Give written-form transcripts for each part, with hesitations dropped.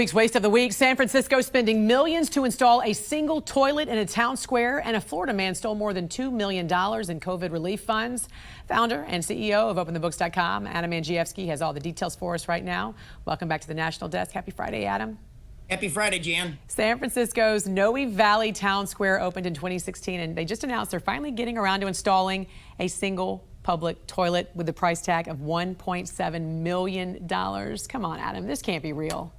Week's Waste of the Week. San Francisco spending millions to install a single toilet in a town square, and a Florida man stole more than $2 million in COVID relief funds. Founder and CEO of OpenTheBooks.com, Adam Andrzejewski, has all the details for us right now. Welcome back to the National Desk. Happy Friday, Adam. Happy Friday, Jan. San Francisco's Noe Valley Town Square opened in 2016, and they just announced they're finally getting around to installing a single public toilet with the price tag of $1.7 million. Come on, Adam, this can't be real.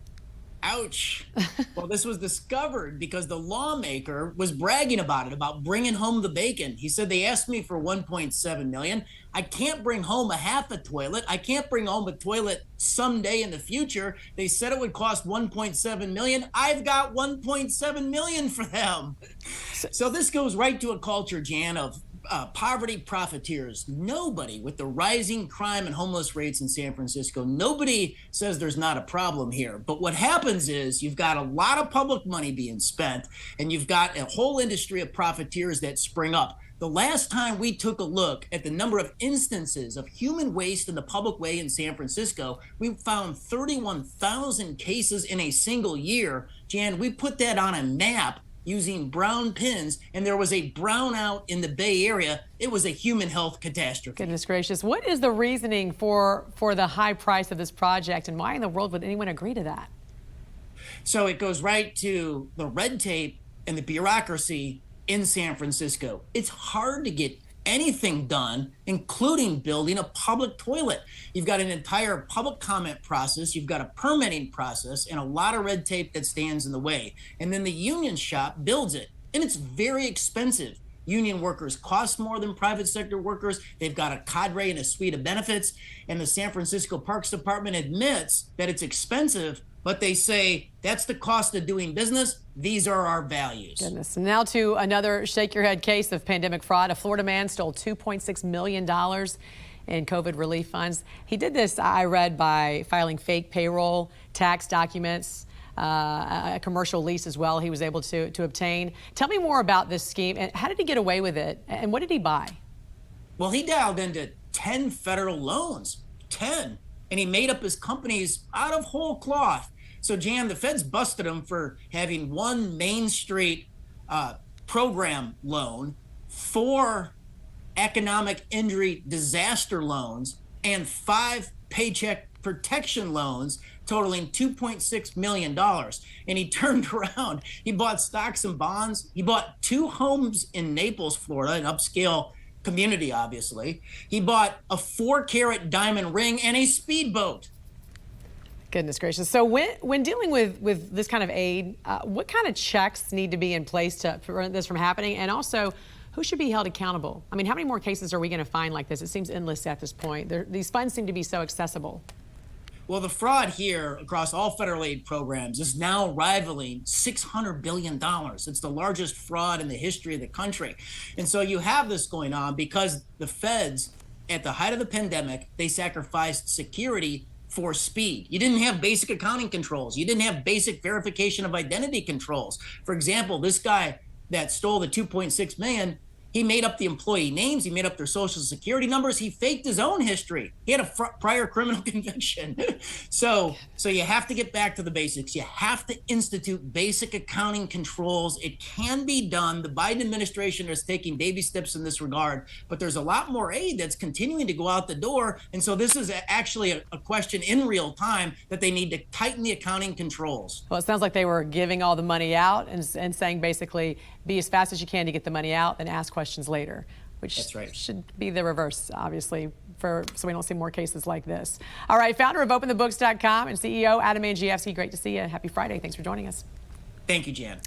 Ouch. Well, this was discovered because the lawmaker was bragging about it, about bringing home the bacon. He said, they asked me for $1.7 million. I can't bring home a half a toilet. I can't bring home a toilet someday in the future. They said it would cost $1.7 million. I've got $1.7 million for them. So this goes right to a culture, Jan, of poverty profiteers. Nobody, with the rising crime and homeless rates in San Francisco, nobody says there's not a problem here. But what happens is you've got a lot of public money being spent, and you've got a whole industry of profiteers that spring up. The last time we took a look at the number of instances of human waste in the public way in San Francisco, we found 31,000 cases in a single year. Jan, we put that on a map using brown pins, and there was a brownout in the Bay Area. It was a human health catastrophe. Goodness gracious. What is the reasoning for the high price of this project, and why in the world would anyone agree to that? So it goes right to the red tape and the bureaucracy in San Francisco. It's hard to get anything done, including building a public toilet. You've got an entire public comment process, you've got a permitting process, and a lot of red tape that stands in the way. And then the union shop builds it, and it's very expensive. Union workers cost more than private sector workers. They've got a cadre and a suite of benefits, and the San Francisco Parks Department admits that it's expensive, but they say that's the cost of doing business. These are our values. Goodness. And now to another shake your head case of pandemic fraud. A Florida man stole $2.6 million in COVID relief funds. He did this, I read, by filing fake payroll tax documents, a commercial lease as well he was able to obtain. Tell me more about this scheme, and how did he get away with it, and what did he buy? Well, he dialed into 10 federal loans, 10. And he made up his companies out of whole cloth. So, Jan, the feds busted him for having one Main Street program loan, 4 economic injury disaster loans, and 5 paycheck protection loans totaling $2.6 million. And he turned around. He bought stocks and bonds. He bought 2 homes in Naples, Florida, an upscale community, obviously. He bought a 4-carat diamond ring and a speedboat. Goodness gracious. So when dealing with this kind of aid, what kind of checks need to be in place to prevent this from happening? And also, who should be held accountable? I mean, how many more cases are we going to find like this? It seems endless at this point. These funds seem to be so accessible. Well, the fraud here across all federal aid programs is now rivaling $600 billion. It's the largest fraud in the history of the country. And so you have this going on because the feds, at the height of the pandemic, they sacrificed security for speed. You didn't have basic accounting controls. You didn't have basic verification of identity controls. For example, this guy that stole the $2.6 million, he made up the employee names, he made up their social security numbers, he faked his own history. He had a prior criminal conviction. So you have to get back to the basics. You have to institute basic accounting controls. It can be done. The Biden administration is taking baby steps in this regard, but there's a lot more aid that's continuing to go out the door. And so this is actually a question in real time that they need to tighten the accounting controls. Well, it sounds like they were giving all the money out and saying basically be as fast as you can to get the money out, then ask questions later, which That's right. should be the reverse, obviously, so we don't see more cases like this. All right, founder of OpenTheBooks.com and CEO Adam Andrzejewski, great to see you. Happy Friday. Thanks for joining us. Thank you, Jan.